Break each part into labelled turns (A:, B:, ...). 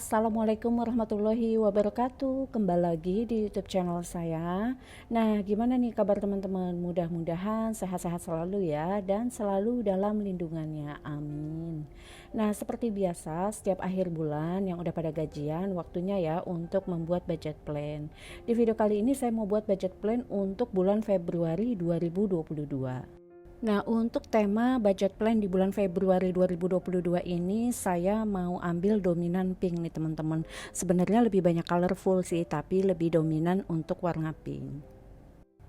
A: Assalamualaikum warahmatullahi wabarakatuh. Kembali lagi di YouTube channel saya. Nah, gimana nih kabar teman-teman? Mudah-mudahan sehat-sehat selalu ya, dan selalu dalam lindungannya. Amin. Nah, seperti biasa, setiap akhir bulan yang udah pada gajian, waktunya ya untuk membuat budget plan. Di video kali ini saya mau buat budget plan untuk bulan Februari 2022. Nah, untuk tema budget plan di bulan Februari 2022 ini saya mau ambil dominan pink nih teman-teman. Sebenarnya lebih banyak colorful sih, tapi lebih dominan untuk warna pink.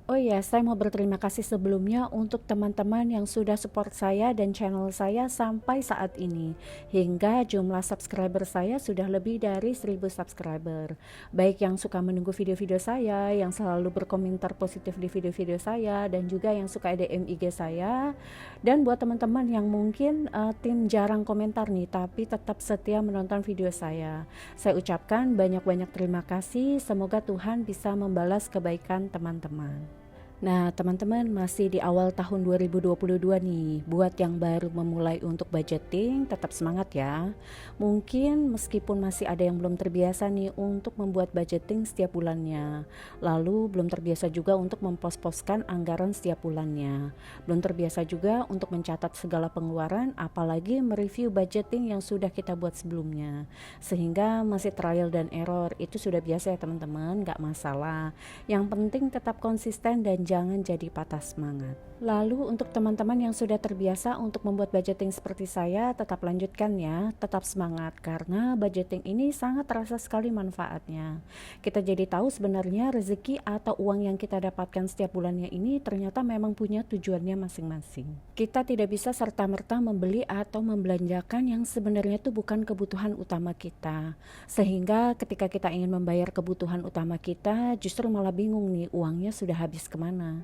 A: Oh ya, saya mau berterima kasih sebelumnya untuk teman-teman yang sudah support saya dan channel saya sampai saat ini. Hingga jumlah subscriber saya sudah lebih dari 1000 subscriber. Baik yang suka menunggu video-video saya, yang selalu berkomentar positif di video-video saya, dan juga yang suka DM IG saya. Dan buat teman-teman yang mungkin tim jarang komentar nih, tapi tetap setia menonton video saya ucapkan banyak-banyak terima kasih. Semoga Tuhan bisa membalas kebaikan teman-teman. Nah teman-teman, masih di awal tahun 2022 nih. Buat yang baru memulai untuk budgeting, tetap semangat ya. Mungkin meskipun masih ada yang belum terbiasa nih untuk membuat budgeting setiap bulannya, lalu belum terbiasa juga untuk mempos-poskan anggaran setiap bulannya, belum terbiasa juga untuk mencatat segala pengeluaran, apalagi mereview budgeting yang sudah kita buat sebelumnya, sehingga masih trial dan error. Itu sudah biasa ya teman-teman, gak masalah. Yang penting tetap konsisten dan jangan jadi patah semangat. Lalu untuk teman-teman yang sudah terbiasa untuk membuat budgeting seperti saya, tetap lanjutkan ya, tetap semangat, karena budgeting ini sangat terasa sekali manfaatnya. Kita jadi tahu sebenarnya rezeki atau uang yang kita dapatkan setiap bulannya ini ternyata memang punya tujuannya masing-masing. Kita tidak bisa serta-merta membeli atau membelanjakan yang sebenarnya itu bukan kebutuhan utama kita, sehingga ketika kita ingin membayar kebutuhan utama kita, justru malah bingung nih uangnya sudah habis kemana.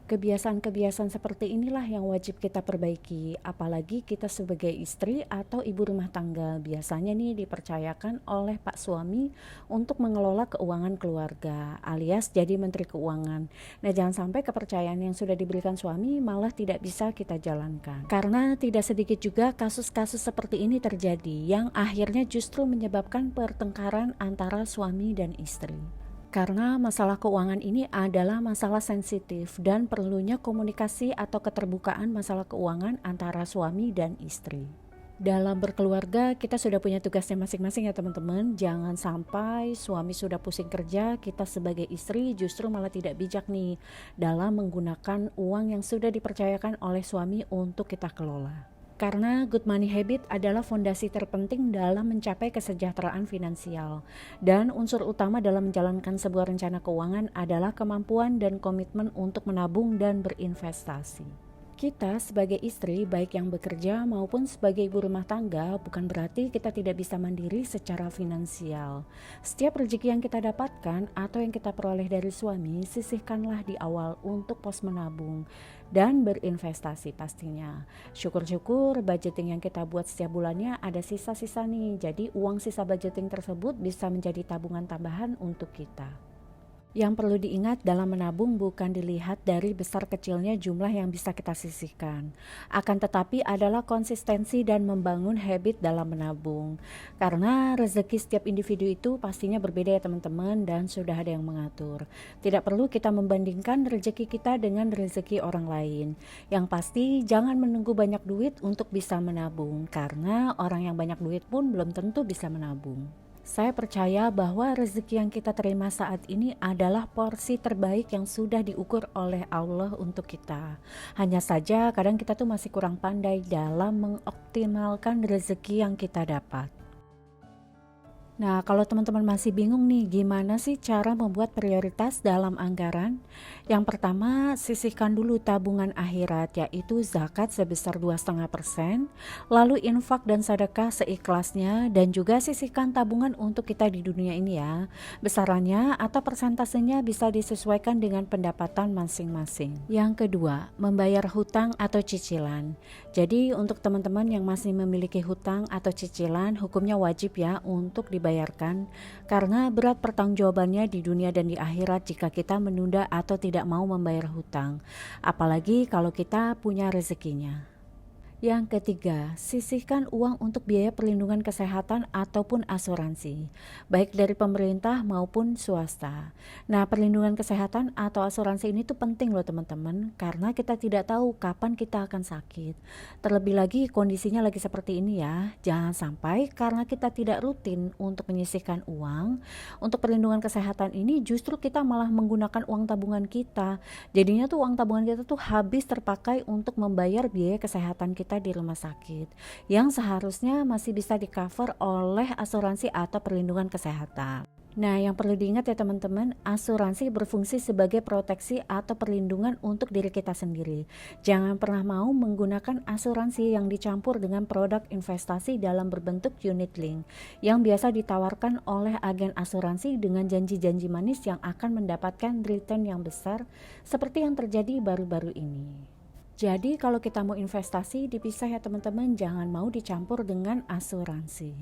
A: Kebiasaan-kebiasaan seperti inilah yang wajib kita perbaiki, apalagi kita sebagai istri atau ibu rumah tangga biasanya nih dipercayakan oleh Pak suami untuk mengelola keuangan keluarga, alias jadi menteri keuangan. Nah, jangan sampai kepercayaan yang sudah diberikan suami malah tidak bisa kita jalankan. Karena tidak sedikit juga kasus-kasus seperti ini terjadi yang akhirnya justru menyebabkan pertengkaran antara suami dan istri. Karena masalah keuangan ini adalah masalah sensitif dan perlunya komunikasi atau keterbukaan masalah keuangan antara suami dan istri. Dalam berkeluarga kita sudah punya tugasnya masing-masing ya teman-teman. Jangan sampai suami sudah pusing kerja, kita sebagai istri justru malah tidak bijak nih dalam menggunakan uang yang sudah dipercayakan oleh suami untuk kita kelola. Karena good money habit adalah fondasi terpenting dalam mencapai kesejahteraan finansial. Dan unsur utama dalam menjalankan sebuah rencana keuangan adalah kemampuan dan komitmen untuk menabung dan berinvestasi. Kita sebagai istri, baik yang bekerja maupun sebagai ibu rumah tangga, bukan berarti kita tidak bisa mandiri secara finansial. Setiap rezeki yang kita dapatkan atau yang kita peroleh dari suami, sisihkanlah di awal untuk pos menabung dan berinvestasi pastinya. Syukur-syukur budgeting yang kita buat setiap bulannya ada sisa-sisa nih. Jadi uang sisa budgeting tersebut bisa menjadi tabungan tambahan untuk kita. Yang perlu diingat dalam menabung bukan dilihat dari besar kecilnya jumlah yang bisa kita sisihkan. Akan tetapi adalah konsistensi dan membangun habit dalam menabung. Karena rezeki setiap individu itu pastinya berbeda ya teman-teman, dan sudah ada yang mengatur. Tidak perlu kita membandingkan rezeki kita dengan rezeki orang lain. Yang pasti jangan menunggu banyak duit untuk bisa menabung, karena orang yang banyak duit pun belum tentu bisa menabung. Saya percaya bahwa rezeki yang kita terima saat ini adalah porsi terbaik yang sudah diukur oleh Allah untuk kita. Hanya saja kadang kita tuh masih kurang pandai dalam mengoptimalkan rezeki yang kita dapat. Nah, kalau teman-teman masih bingung nih gimana sih cara membuat prioritas dalam anggaran? Yang pertama, sisihkan dulu tabungan akhirat, yaitu zakat sebesar 2,5%, lalu infak dan sedekah seikhlasnya, dan juga sisihkan tabungan untuk kita di dunia ini ya. Besarannya atau persentasenya bisa disesuaikan dengan pendapatan masing-masing. Yang kedua, membayar hutang atau cicilan. Jadi untuk teman-teman yang masih memiliki hutang atau cicilan, hukumnya wajib ya untuk dibayarkan, karena berat pertanggungjawabannya di dunia dan di akhirat jika kita menunda atau tidak mau membayar hutang, apalagi kalau kita punya rezekinya. Yang ketiga, sisihkan uang untuk biaya perlindungan kesehatan ataupun asuransi, baik dari pemerintah maupun swasta. Nah, perlindungan kesehatan atau asuransi ini tuh penting loh teman-teman, karena kita tidak tahu kapan kita akan sakit. Terlebih lagi kondisinya lagi seperti ini ya, jangan sampai karena kita tidak rutin untuk menyisihkan uang, untuk perlindungan kesehatan ini justru kita malah menggunakan uang tabungan kita. Jadinya tuh uang tabungan kita tuh habis terpakai untuk membayar biaya kesehatan kita di rumah sakit yang seharusnya masih bisa di-cover oleh asuransi atau perlindungan kesehatan. Nah, yang perlu diingat ya teman-teman, asuransi berfungsi sebagai proteksi atau perlindungan untuk diri kita sendiri. Jangan pernah mau menggunakan asuransi yang dicampur dengan produk investasi dalam berbentuk unit link yang biasa ditawarkan oleh agen asuransi dengan janji-janji manis yang akan mendapatkan return yang besar seperti yang terjadi baru-baru ini. Jadi kalau kita mau investasi dipisah ya teman-teman, jangan mau dicampur dengan asuransi.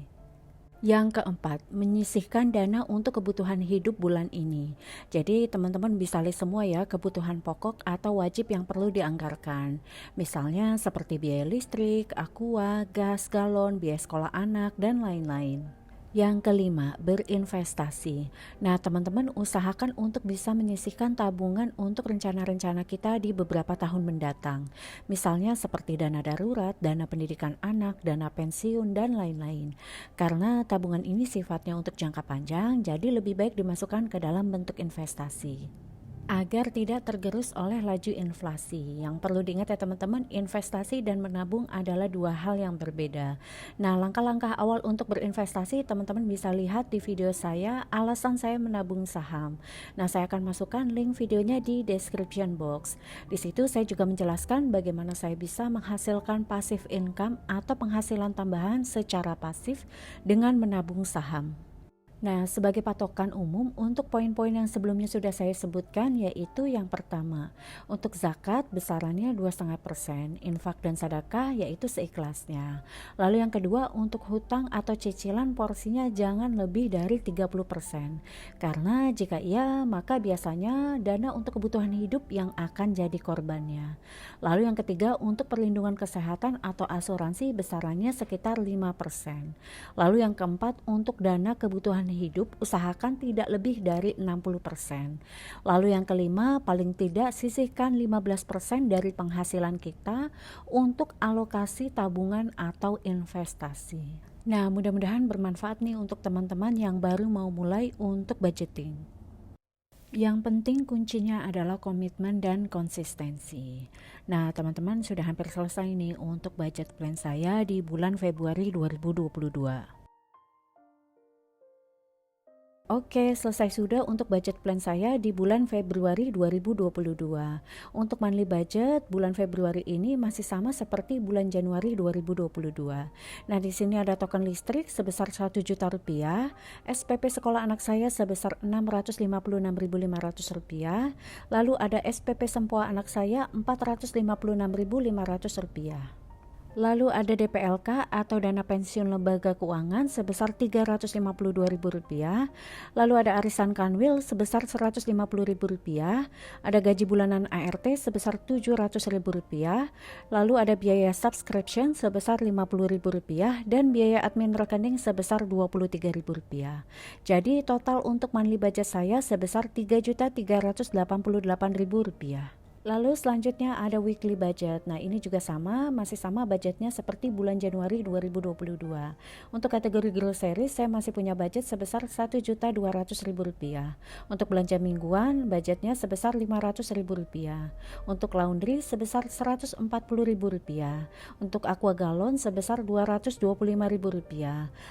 A: Yang keempat, menyisihkan dana untuk kebutuhan hidup bulan ini. Jadi teman-teman bisa list semua ya kebutuhan pokok atau wajib yang perlu dianggarkan. Misalnya seperti biaya listrik, aqua, gas, galon, biaya sekolah anak, dan lain-lain. Yang kelima, berinvestasi. Nah, teman-teman usahakan untuk bisa menyisihkan tabungan untuk rencana-rencana kita di beberapa tahun mendatang. Misalnya seperti dana darurat, dana pendidikan anak, dana pensiun, dan lain-lain. Karena tabungan ini sifatnya untuk jangka panjang, jadi lebih baik dimasukkan ke dalam bentuk investasi agar tidak tergerus oleh laju inflasi. Yang perlu diingat ya teman-teman, investasi dan menabung adalah dua hal yang berbeda. Nah, langkah-langkah awal untuk berinvestasi teman-teman bisa lihat di video saya, alasan saya menabung saham. Nah, saya akan masukkan link videonya di description box. Di situ saya juga menjelaskan bagaimana saya bisa menghasilkan passive income atau penghasilan tambahan secara pasif dengan menabung saham. Nah, sebagai patokan umum untuk poin-poin yang sebelumnya sudah saya sebutkan, yaitu yang pertama, untuk zakat besarannya 2,5%, infak dan sedekah yaitu seikhlasnya. Lalu yang kedua, untuk hutang atau cicilan porsinya jangan lebih dari 30%. Karena jika iya, maka biasanya dana untuk kebutuhan hidup yang akan jadi korbannya. Lalu yang ketiga, untuk perlindungan kesehatan atau asuransi besarannya sekitar 5%. Lalu yang keempat, untuk dana kebutuhan hidup usahakan tidak lebih dari 60%. Lalu yang kelima, paling tidak sisihkan 15% dari penghasilan kita untuk alokasi tabungan atau investasi. Nah, mudah-mudahan bermanfaat nih untuk teman-teman yang baru mau mulai untuk budgeting. Yang penting kuncinya adalah komitmen dan konsistensi. Nah, teman-teman sudah hampir selesai nih untuk budget plan saya di bulan Februari 2022. Oke, selesai sudah untuk budget plan saya di bulan Februari 2022. Untuk monthly budget bulan Februari ini masih sama seperti bulan Januari 2022. Nah, di sini ada token listrik sebesar 1 juta rupiah, SPP sekolah anak saya sebesar 656.500 rupiah, lalu ada SPP sempoa anak saya 456.500 rupiah. Lalu ada DPLK atau dana pensiun lembaga keuangan sebesar Rp352.000, lalu ada arisan kanwil sebesar Rp150.000, ada gaji bulanan ART sebesar Rp700.000, lalu ada biaya subscription sebesar Rp50.000 dan biaya admin rekening sebesar Rp23.000. Jadi total untuk monthly budget saya sebesar Rp3.388.000. Lalu selanjutnya ada weekly budget. Nah, ini juga sama, masih sama budgetnya seperti bulan Januari 2022. Untuk kategori grocery saya masih punya budget sebesar Rp1.200.000. Untuk belanja mingguan budgetnya sebesar Rp500.000. Untuk laundry sebesar Rp140.000. Untuk aqua galon sebesar Rp225.000.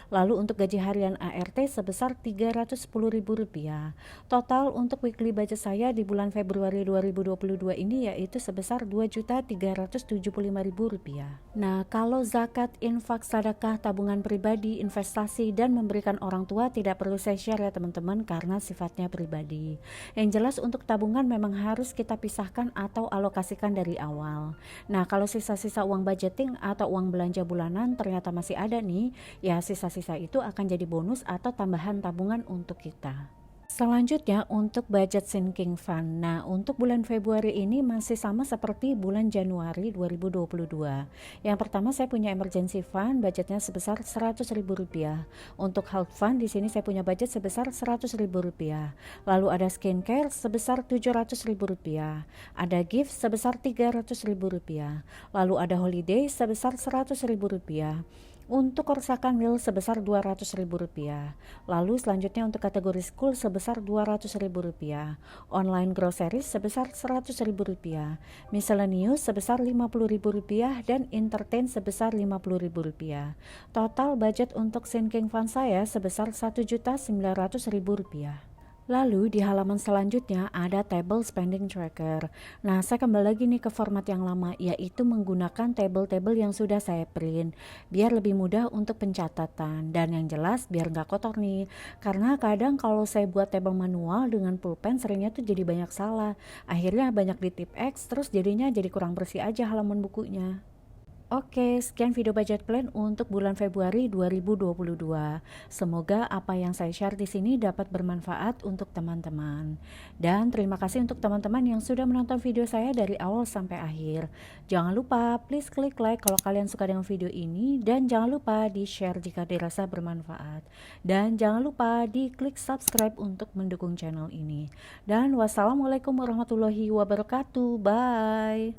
A: Lalu untuk gaji harian ART sebesar Rp310.000. Total untuk weekly budget saya di bulan Februari 2022 ini yaitu sebesar Rp2.375.000. Nah, kalau zakat, infak, sedekah, tabungan pribadi, investasi, dan memberikan orang tua tidak perlu saya share ya teman-teman karena sifatnya pribadi. Yang jelas untuk tabungan memang harus kita pisahkan atau alokasikan dari awal. Nah, kalau sisa-sisa uang budgeting atau uang belanja bulanan ternyata masih ada nih, ya sisa-sisa itu akan jadi bonus atau tambahan tabungan untuk kita. Selanjutnya untuk budget sinking fund. Nah, untuk bulan Februari ini masih sama seperti bulan Januari 2022. Yang pertama saya punya emergency fund, budgetnya sebesar Rp100.000. Untuk health fund di sini saya punya budget sebesar Rp100.000. Lalu ada skincare sebesar Rp700.000. Ada gift sebesar Rp300.000. Lalu ada holiday sebesar Rp100.000. Untuk kerusakan meal sebesar Rp200.000. Lalu selanjutnya untuk kategori school sebesar Rp200.000, online groceries sebesar Rp100.000, miscellaneous sebesar Rp50.000 dan entertain sebesar Rp50.000. Total budget untuk sinking fund saya sebesar Rp1.900.000. Lalu di halaman selanjutnya ada table spending tracker. Nah, saya kembali lagi nih ke format yang lama, yaitu menggunakan table-table yang sudah saya print biar lebih mudah untuk pencatatan dan yang jelas biar nggak kotor nih. Karena kadang kalau saya buat table manual dengan pulpen seringnya tuh jadi banyak salah. Akhirnya banyak di tip X, terus jadinya jadi kurang bersih aja halaman bukunya. Oke, sekian video budget plan untuk bulan Februari 2022. Semoga apa yang saya share di sini dapat bermanfaat untuk teman-teman. Dan terima kasih untuk teman-teman yang sudah menonton video saya dari awal sampai akhir. Jangan lupa please klik like kalau kalian suka dengan video ini dan jangan lupa di-share jika dirasa bermanfaat. Dan jangan lupa di-klik subscribe untuk mendukung channel ini. Dan wassalamualaikum warahmatullahi wabarakatuh. Bye.